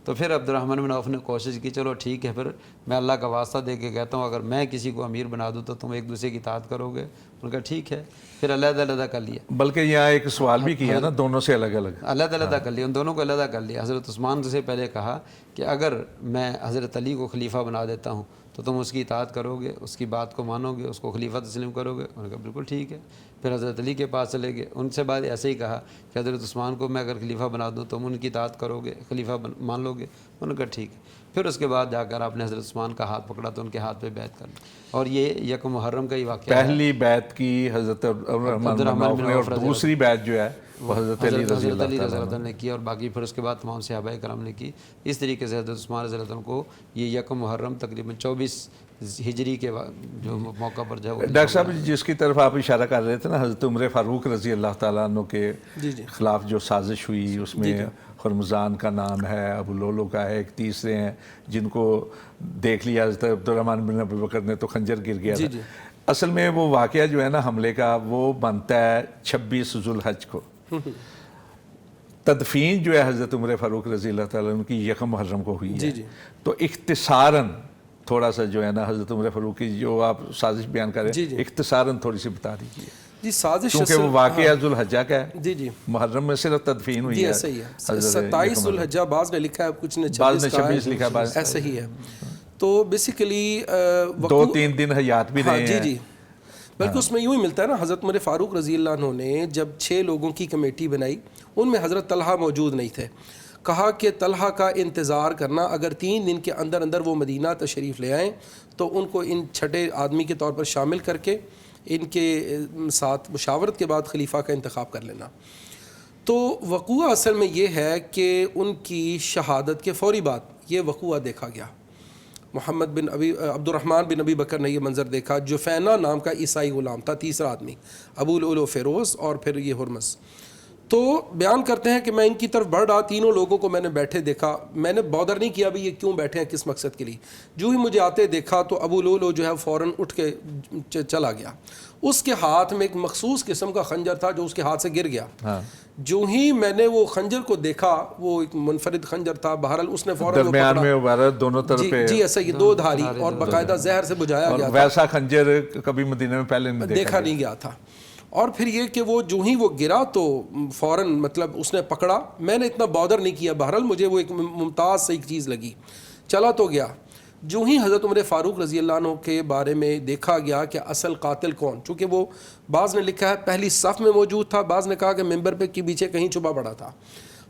S2: تو پھر عبد الرحمن بن عوف نے کوشش کی، چلو ٹھیک ہے، پھر میں اللہ کا واسطہ دے کے کہتا ہوں اگر میں کسی کو امیر بنا دوں تو تم ایک دوسرے کی اطاعت کرو گے۔ ان کا ٹھیک ہے، پھر علیحدہ کر لیا۔
S1: بلکہ یہاں ایک سوال بھی کیا نا دونوں سے الگ الگ،
S2: علیحدہ کر لیا، ان دونوں کو علیحدہ کر لیا۔ حضرت عثمان سے پہلے کہا کہ اگر میں حضرت علی کو خلیفہ بنا دیتا ہوں تو تم اس کی اطاعت کرو گے، اس کی بات کو مانو گے، اس کو خلیفہ تسلیم کرو گے؟ انہوں نے کہا بالکل ٹھیک ہے۔ پھر حضرت علی کے پاس چلے گئے، ان سے بعد ایسے ہی کہا کہ حضرت عثمان کو میں اگر خلیفہ بنا دوں تم ان کی اطاعت کرو گے، خلیفہ مان لو گے؟ انہوں نے کہا ٹھیک ہے۔ پھر اس کے بعد جا کر آپ نے حضرت عثمان کا ہاتھ پکڑا تو ان کے ہاتھ پہ بیعت کر لی، اور یہ یکم محرم کا ہی واقعہ ہے۔
S1: پہلی بیعت کی حضرت عبدالرحمن بن عوف نے، اور دوسری بیعت جو ہے وہ حضرت علی رضی اللہ
S2: عنہ نے کی، اور باقی پھر اس کے بعد تمام صحابہ کرام نے کی۔ اس طریقے سے حضرت عثمان رضی اللہ عنہ کو یہ یکم محرم تقریباً 24 ہجری کے جو موقع پر جو ہے۔
S1: ڈاکٹر صاحب جس کی طرف آپ اشارہ کر رہے تھے نا، حضرت عمر فاروق رضی اللہ تعالیٰ عنہ کے خلاف جو سازش ہوئی، اس میں ہرمزان کا نام ہے، ابو لؤلؤ کا ہے، ایک تیسرے ہیں جن کو دیکھ لیا حضرت عبد الرحمن بن ابی بکر نے تو خنجر گر گیا تھا۔ اصل میں وہ واقعہ جو ہے نا حملے کا وہ بنتا ہے 26 ذو الحج کو۔ تدفین جو ہے حضرت عمر فاروق رضی اللہ تعالیٰ عنہ کی یکم محرم کو ہوئی ہے، تو اختصاراً تھوڑا سا جو ہے نا حضرت عمر فاروق کی جو آپ سازش بیان کر رہے ہیں اختصاراً تھوڑی سی بتا دیجیے۔
S3: جی سازش
S1: کیونکہ وہ واقعہ ذو الحجہ کا ہے،
S3: جی
S1: محرم میں صرف تدفین ہوئی ہے۔
S3: صحیح ہے، 27 ذو الحجہ بعض نے لکھا ہے، کچھ نے 26
S1: لکھا ہے،
S3: ایسا ہی ہے۔ تو بیسیکلی
S1: 2-3 دن حیات بھی رہے ہیں۔
S3: جی بلکہ اس میں یوں ہی ملتا ہے نا، حضرت عمر فاروق رضی اللہ عنہ نے جب 6 لوگوں کی کمیٹی بنائی، ان میں حضرت طلحہ موجود نہیں تھے۔ کہا کہ طلحہ کا انتظار کرنا، اگر 3 دن کے اندر اندر وہ مدینہ تشریف لے آئیں تو ان کو ان چھٹے آدمی کے طور پر شامل کر کے ان کے ساتھ مشاورت کے بعد خلیفہ کا انتخاب کر لینا۔ تو وقوع اصل میں یہ ہے کہ ان کی شہادت کے فوری بعد یہ وقوع دیکھا گیا۔ محمد بن عبد الرحمن بن ابی بکر نے یہ منظر دیکھا، جفینہ نام کا عیسائی غلام تھا، تیسرا آدمی، ابو لؤلؤ فیروز، اور پھر یہ ہرمز۔ تو بیان کرتے ہیں کہ میں ان کی طرف بڑھ رہا, تینوں لوگوں کو میں نے بیٹھے دیکھا, میں نے بادر نہیں کیا بھی یہ کیوں بیٹھے ہیں, کس مقصد کے لیے. جو ہی مجھے آتے دیکھا تو ابو لولو جو ہے فوراً اٹھ کے چلا گیا. اس کے ہاتھ میں ایک مخصوص قسم کا خنجر تھا جو اس کے ہاتھ سے گر گیا. جو ہی میں نے وہ خنجر کو دیکھا, وہ ایک منفرد خنجر تھا, بہرحال اس نے فوراً
S1: درمیان میں عبارت دونوں طرف
S3: جی ایسا یہ دو دھاری اور باقاعدہ زہر سے بجھایا گیا تھا.
S1: ویسا خنجر کبھی مدینہ میں پہلے نہیں
S3: دیکھا نہیں گیا تھا. اور پھر یہ کہ وہ جو ہی وہ گرا تو فوراً مطلب اس نے پکڑا, میں نے اتنا بادر نہیں کیا, بہرحال مجھے وہ ایک ممتاز سے ایک چیز لگی, چلا تو گیا. جو ہی حضرت عمر فاروق رضی اللہ عنہ کے بارے میں دیکھا گیا کہ اصل قاتل کون, چونکہ وہ بعض نے لکھا ہے پہلی صف میں موجود تھا, بعض نے کہا کہ ممبر پہ کے پیچھے کہیں چھپا پڑا تھا.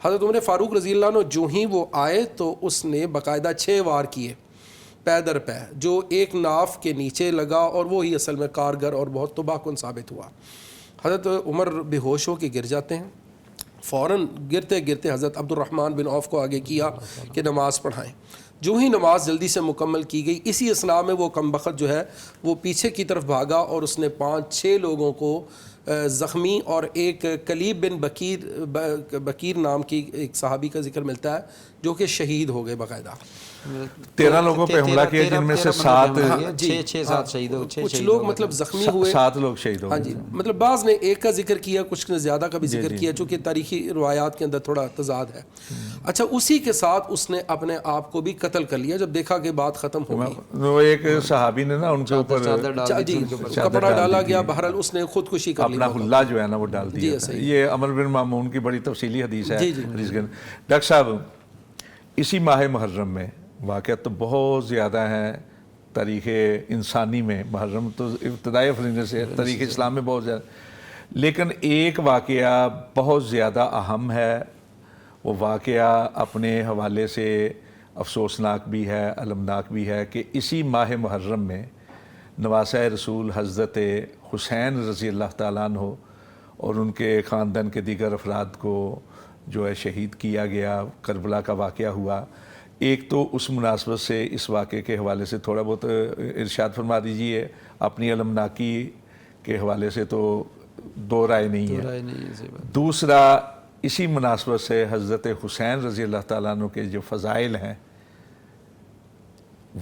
S3: حضرت عمر فاروق رضی اللہ عنہ جو ہی وہ آئے تو اس نے باقاعدہ 6 وار کیے پے در پے, جو ایک ناف کے نیچے لگا, اور وہی اصل میں کارگر اور بہت تباہ کن ثابت ہوا. حضرت عمر بے ہوش ہو کے گر جاتے ہیں. فوراً گرتے گرتے حضرت عبد الرحمن بن عوف کو آگے کیا کہ نماز پڑھائیں. جو ہی نماز جلدی سے مکمل کی گئی, اسی اثناء میں وہ کمبخت جو ہے وہ پیچھے کی طرف بھاگا اور اس نے 5-6 لوگوں کو زخمی, اور ایک کلیب بن بکیر نام کی ایک صحابی کا ذکر ملتا ہے جو کہ شہید ہو گئے باقاعدہ.
S1: 13 لوگوں پہ حملہ کیا جن میں سے 7
S2: 7 شہید ہو,
S3: کچھ لوگ مطلب زخمی ہوئے,
S1: 7 لوگ شہید ہو.
S3: ہاں جی, مطلب بعض نے ایک کا ذکر کیا, کچھ نے زیادہ کا بھی ذکر کیا, چونکہ تاریخی روایات کے اندر تھوڑا تضاد ہے. اچھا, اسی کے ساتھ اس نے اپنے آپ کو بھی قتل کر لیا جب دیکھا کہ بات ختم ہو گئی.
S1: وہ ایک صحابی نے نا ان کے اوپر
S3: جی کپڑا ڈالا گیا, بہرحال اس نے خودکشی کر لی,
S1: اپنا حلہ جو ہے نا وہ ڈال دیا. یہ عمر بن مامون کی بڑی تفصیلی حدیث ہے. ڈاکٹر صاحب, اسی ماہ محرم میں واقعات تو بہت زیادہ ہیں تاریخ انسانی میں, محرم تو ابتدائی فرینڈ سے تاریخ اسلام میں بہت زیادہ, لیکن ایک واقعہ بہت زیادہ اہم ہے. وہ واقعہ اپنے حوالے سے افسوسناک بھی ہے, المناک بھی ہے, کہ اسی ماہ محرم میں نواسہ رسول حضرت حسین رضی اللہ تعالیٰ عنہ اور ان کے خاندان کے دیگر افراد کو جو ہے شہید کیا گیا. کربلا کا واقعہ ہوا. ایک تو اس مناسبت سے اس واقعے کے حوالے سے تھوڑا بہت ارشاد فرما دیجیے. اپنی علمناکی کے حوالے سے تو دو رائے نہیں ہے. دوسرا, اسی مناسبت سے حضرت حسین رضی اللہ تعالیٰ عنہ کے جو فضائل ہیں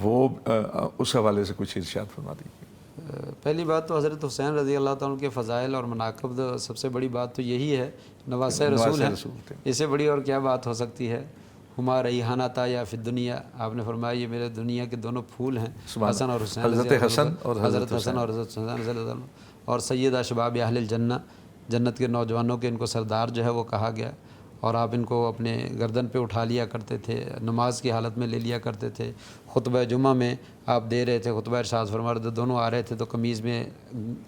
S1: وہ اس حوالے سے کچھ ارشاد فرما دیجیے.
S2: پہلی بات تو حضرت حسین رضی اللہ تعالیٰ عنہ کے فضائل اور مناقب, سب سے بڑی بات تو یہی ہے, نواسہ رسول ہیں, اس سے بڑی اور کیا بات ہو سکتی ہے. ہما ریحانہ تا یا فی الدنیا, آپ نے فرمایا یہ میرے دنیا کے دونوں پھول ہیں, حسن اور حسین,
S1: حضرت حسن اور
S2: حضرت حسن اور حضرت حسین رضی اللہ عنہ, اور سیدہ شباب اہل الجنہ, جنت کے نوجوانوں کے ان کو سردار جو ہے وہ کہا گیا. اور آپ ان کو اپنے گردن پہ اٹھا لیا کرتے تھے, نماز کی حالت میں لے لیا کرتے تھے. خطبہ جمعہ میں آپ دے رہے تھے, خطبہ ارشاد فرما رہے تھے, دونوں آ رہے تھے تو قمیض میں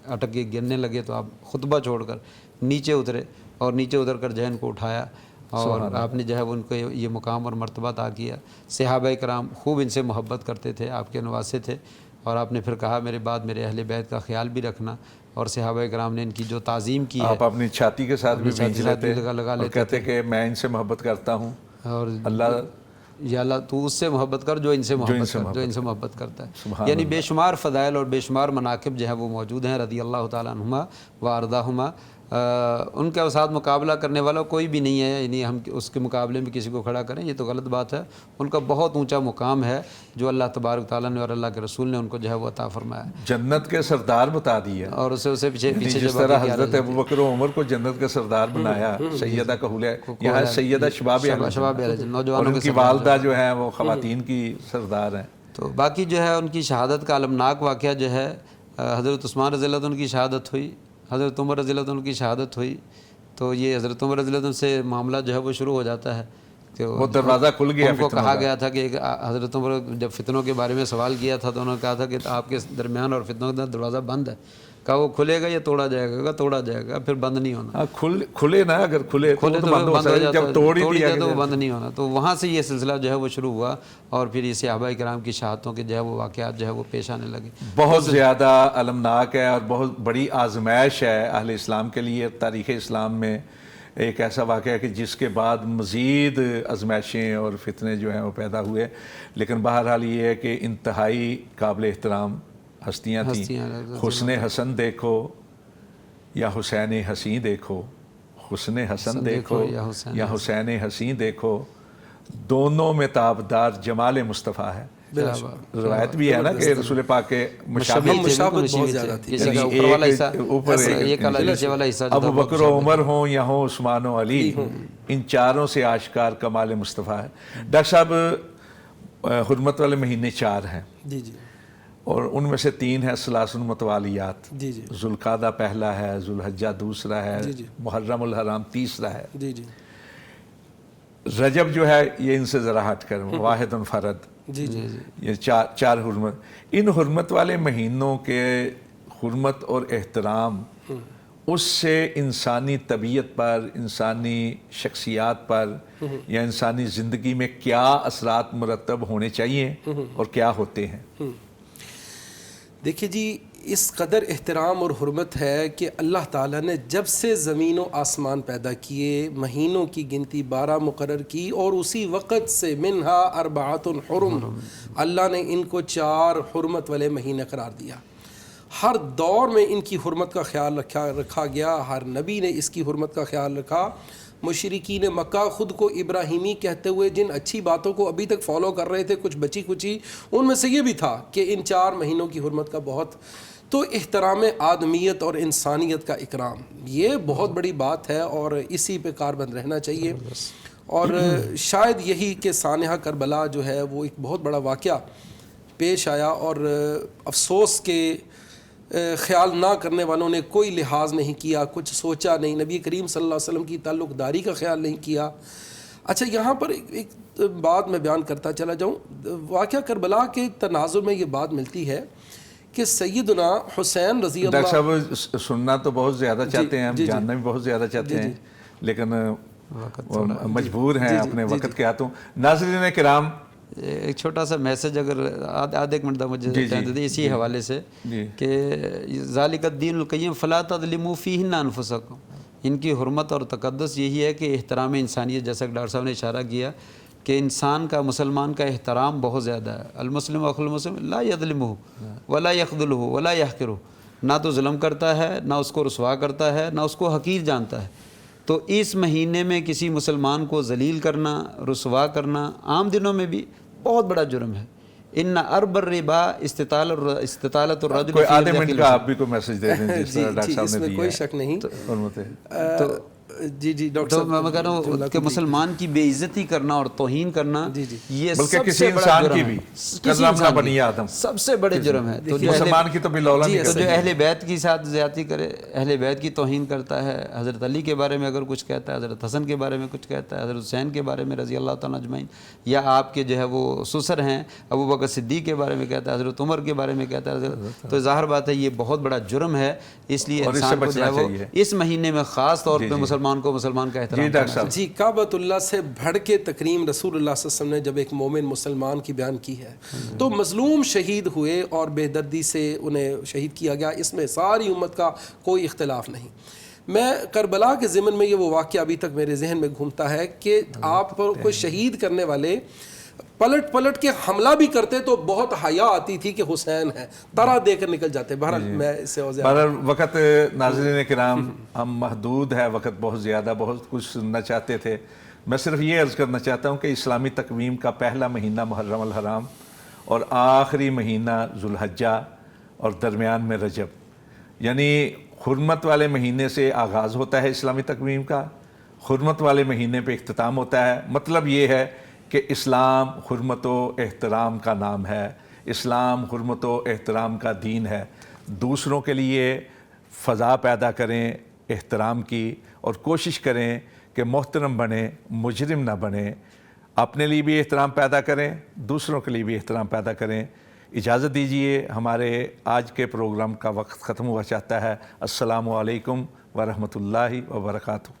S2: اٹک کے گرنے لگے تو آپ خطبہ چھوڑ کر نیچے اترے, اور نیچے اتر کر جو ہے ان کو اٹھایا, اور آپ نے جو ہے ان کو یہ مقام اور مرتبہ عطا کیا. صحابہ کرام خوب ان سے محبت کرتے تھے, آپ کے نواسے تھے. اور آپ نے پھر کہا میرے بعد میرے اہل بیت کا خیال بھی رکھنا, اور صحابہ کرام نے ان کی جو تعظیم کی ہے,
S1: آپ اپنی چھاتی کے ساتھ بھی بھیج لیتے اور کہتے کہ میں ان سے محبت کرتا ہوں,
S2: اور
S1: اللہ
S2: یا اللہ تو اس سے محبت کر جو ان سے محبت کرتا ہے. یعنی بے شمار فضائل اور بے شمار مناقب جو ہے وہ موجود ہیں رضی اللہ تعالیٰ عنہما و ارضاہما. ان کے ساتھ مقابلہ کرنے والا کوئی بھی نہیں ہے, یعنی ہم اس کے مقابلے میں کسی کو کھڑا کریں یہ تو غلط بات ہے. ان کا بہت اونچا مقام ہے جو اللہ تبارک تعالیٰ نے اور اللہ کے رسول نے ان کو جو ہے وہ عطا فرمایا.
S1: جنت کے سردار بتا دیا,
S2: اور اسے پیچھے
S1: جس طرح حضرت ابوبکر و عمر کو جنت کے سردار بنایا, سیدہ کہولہ, یہاں سیدہ شباب اور ان کی والدہ جو ہیں وہ خواتین کی سردار ہیں.
S2: تو باقی جو ہے ان کی شہادت کا المناک واقعہ جو ہے, حضرت عثمان رضی اللہ عنہ کی شہادت ہوئی, حضرت عمر رضی اللہ عنہ کی شہادت ہوئی, تو یہ حضرت عمر رضی اللہ عنہ سے معاملہ جو ہے وہ شروع ہو جاتا ہے کہ
S1: وہ دروازہ کھل گیا.
S2: ان کو کہا گیا تھا کہ حضرت عمر جب فتنوں کے بارے میں سوال کیا تھا تو انہوں نے کہا تھا کہ آپ کے درمیان اور فتنوں کا دروازہ بند ہے. کہا وہ کھلے گا یا توڑا جائے گا, توڑا جائے گا, پھر بند نہیں ہونا.
S1: کھلے نا, اگر کھلے تو بند ہو جاتا, جب توڑ ہی دیا
S2: تو وہ بند نہیں ہونا. تو وہاں سے یہ سلسلہ جو ہے وہ شروع ہوا, اور پھر یہ صحابہ کرام کی شہادتوں کے جو ہے وہ واقعات جو ہے وہ پیش آنے لگے.
S1: بہت زیادہ المناک ہے اور بہت بڑی آزمائش ہے اہل اسلام کے لیے. تاریخ اسلام میں ایک ایسا واقعہ ہے کہ جس کے بعد مزید آزمائشیں اور فتنے جو ہیں وہ پیدا ہوئے, لیکن بہرحال یہ ہے کہ انتہائی قابل احترام ہستیاں تھیں. حسن حسن دیکھو یا حسین حسین دیکھو, حسن حسن دیکھو یا
S2: حسین
S1: حسین حسین دیکھو، دونوں میں تابدار جمال مصطفیٰ ہے۔ روایت بھی ہے نا کہ رسول پاک کے مشابہ
S3: مشابہت بہت زیادہ تھی۔
S2: اوپر والا حصہ،
S1: اوپر
S2: ایک والا نیچے والا حصہ
S1: ابو بکر و عمر ہوں یا ہوں عثمان و علی، ان چاروں سے آشکار کمال مصطفیٰ ہے۔ ڈاکٹر صاحب حرمت والے مہینے 4 ہیں،
S3: جی جی
S1: اور ان میں سے 3 ہیں ثلاث المتوالیات۔
S3: جی جی
S1: ذوالقعدہ پہلا ہے، ذوالحجہ دوسرا ہے،
S3: جی جی
S1: محرم الحرام تیسرا ہے۔
S3: جی جی
S1: رجب جو ہے یہ ان سے ذرا ہٹ کر واحد انفرد،
S3: جی جی
S1: یہ 4 حرمت۔ ان حرمت والے مہینوں کے حرمت اور احترام، اس سے انسانی طبیعت پر، انسانی شخصیات پر یا انسانی زندگی میں کیا اثرات مرتب ہونے چاہیے اور کیا ہوتے ہیں؟
S3: دیکھیے جی، اس قدر احترام اور حرمت ہے کہ اللہ تعالیٰ نے جب سے زمین و آسمان پیدا کیے، مہینوں کی گنتی 12 مقرر کی، اور اسی وقت سے منہا اربعۃ حرم، اللہ نے ان کو 4 حرمت والے مہینے قرار دیا۔ ہر دور میں ان کی حرمت کا خیال رکھا گیا، ہر نبی نے اس کی حرمت کا خیال رکھا۔ مشرکین مکہ خود کو ابراہیمی کہتے ہوئے جن اچھی باتوں کو ابھی تک فالو کر رہے تھے، کچھ بچی کچی، ان میں سے یہ بھی تھا کہ ان 4 مہینوں کی حرمت کا بہت، تو احترام آدمیت اور انسانیت کا اکرام یہ بہت بڑی بات ہے، اور اسی پہ کاربند رہنا چاہیے۔ اور شاید یہی کہ سانحہ کربلا جو ہے وہ ایک بہت بڑا واقعہ پیش آیا، اور افسوس کے خیال نہ کرنے والوں نے کوئی لحاظ نہیں کیا، کچھ سوچا نہیں، نبی کریم صلی اللہ علیہ وسلم کی تعلق داری کا خیال نہیں کیا۔ اچھا، یہاں پر ایک بات میں بیان کرتا چلا جاؤں۔ واقعہ کربلا کے تناظر میں یہ بات ملتی ہے کہ سیدنا حسین رضی اللہ،
S1: ڈاکٹر صاحب سننا تو بہت زیادہ چاہتے ہیں، ہم جاننا بھی بہت زیادہ چاہتے ہیں، لیکن مجبور ہیں اپنے وقت کے ہاتھوں۔ ناظرین کرام،
S2: ایک چھوٹا سا میسج اگر آدھے ایک منٹ مجھے ٹائم دے اسی حوالے سے کہ ذالک الدین القیم فلا تظلموا فیہن انفسکم، ان کی حرمت اور تقدس یہی ہے کہ احترام انسانیت، جیسا کہ ڈاکٹر صاحب نے اشارہ کیا کہ انسان کا، مسلمان کا احترام بہت زیادہ ہے۔ المسلم اخو المسلم لا یظلمہ ولا یخذلہ ولا یحقرہ، نہ تو ظلم کرتا ہے، نہ اس کو رسوا کرتا ہے، نہ اس کو حقیر جانتا ہے۔ تو اس مہینے میں کسی مسلمان کو ذلیل کرنا، رسوا کرنا عام دنوں میں بھی بہت بڑا جرم ہے۔ ان ارب الربا استطالت الرجل،
S1: کوئی آدھے منٹ کا آپ بھی کوئی میسج دے دیں جس طرح ڈاکٹر صاحب
S3: اس
S1: نے
S3: میں
S1: دیا
S3: کوئی
S1: ہے۔
S3: شک نہیں۔
S1: تو
S3: جی جی ڈاکٹر
S2: تو
S3: صاحب،
S2: میں کہہ رہا ہوں کہ مسلمان کی بے عزتی کرنا اور توہین کرنا یہ
S1: بلکہ
S2: سب
S1: کسی
S2: سے بڑا
S1: انسان
S2: جرم
S1: کی
S2: ہے،
S1: بھی،
S2: کسی
S1: کرم نہ
S2: انسان
S1: بنی
S2: کی
S1: آدم،
S2: سب سے بڑے جرم ہے۔ تو جو
S1: مسلمان کی تو باللہ نہیں
S2: تو
S1: کرتے۔
S2: جو اہل بیت کی ساتھ زیادتی کرے، اہل بیت کی توہین کرتا ہے، حضرت علی کے بارے میں اگر کچھ کہتا ہے، حضرت حسن کے بارے میں کچھ کہتا ہے، حضرت حسین کے بارے میں رضی اللہ تعالیٰ اجمعین، یا آپ کے جو ہے وہ سسر ہیں ابو بکر صدیق کے بارے میں کہتا ہے، حضرت عمر کے بارے میں کہتا ہے، تو ظاہر بات ہے یہ بہت بڑا جرم ہے۔ اس لیے انسان کو جو ہے وہ اس مہینے میں خاص طور پہ مسلمان کو مسلمان کا احترام کرنا چاہیے۔
S3: جی، کعبۃ اللہ سے بڑھ کے تکریم رسول اللہ صلی اللہ علیہ وسلم نے جب ایک مومن مسلمان کی بیان کی ہے، تو مظلوم شہید ہوئے اور بے دردی سے انہیں شہید کیا گیا، اس میں ساری امت کا کوئی اختلاف نہیں۔ میں کربلا کے ضمن میں یہ وہ واقعہ ابھی تک میرے ذہن میں گھومتا ہے کہ آپ کو شہید کرنے والے پلٹ کے حملہ بھی کرتے تو بہت حیا آتی تھی کہ حسین ہے، طرح دے کر نکل جاتے۔ بہرحال میں اس سے
S1: بہرحال وقت، ناظرین کرام، ہم محدود ہے، وقت بہت زیادہ، بہت کچھ سننا چاہتے تھے۔ میں صرف یہ عرض کرنا چاہتا ہوں کہ اسلامی تقویم کا پہلا مہینہ محرم الحرام اور آخری مہینہ ذوالحجہ اور درمیان میں رجب، یعنی حرمت والے مہینے سے آغاز ہوتا ہے اسلامی تقویم کا، حرمت والے مہینے پہ اختتام ہوتا ہے۔ مطلب یہ ہے کہ اسلام حرمت و احترام کا نام ہے، اسلام حرمت و احترام کا دین ہے۔ دوسروں کے لیے فضا پیدا کریں احترام کی، اور کوشش کریں کہ محترم بنیں، مجرم نہ بنیں، اپنے لیے بھی احترام پیدا کریں، دوسروں کے لیے بھی احترام پیدا کریں۔ اجازت دیجیے، ہمارے آج کے پروگرام کا وقت ختم ہوا چاہتا ہے۔ السلام علیکم ورحمۃ اللہ وبرکاتہ۔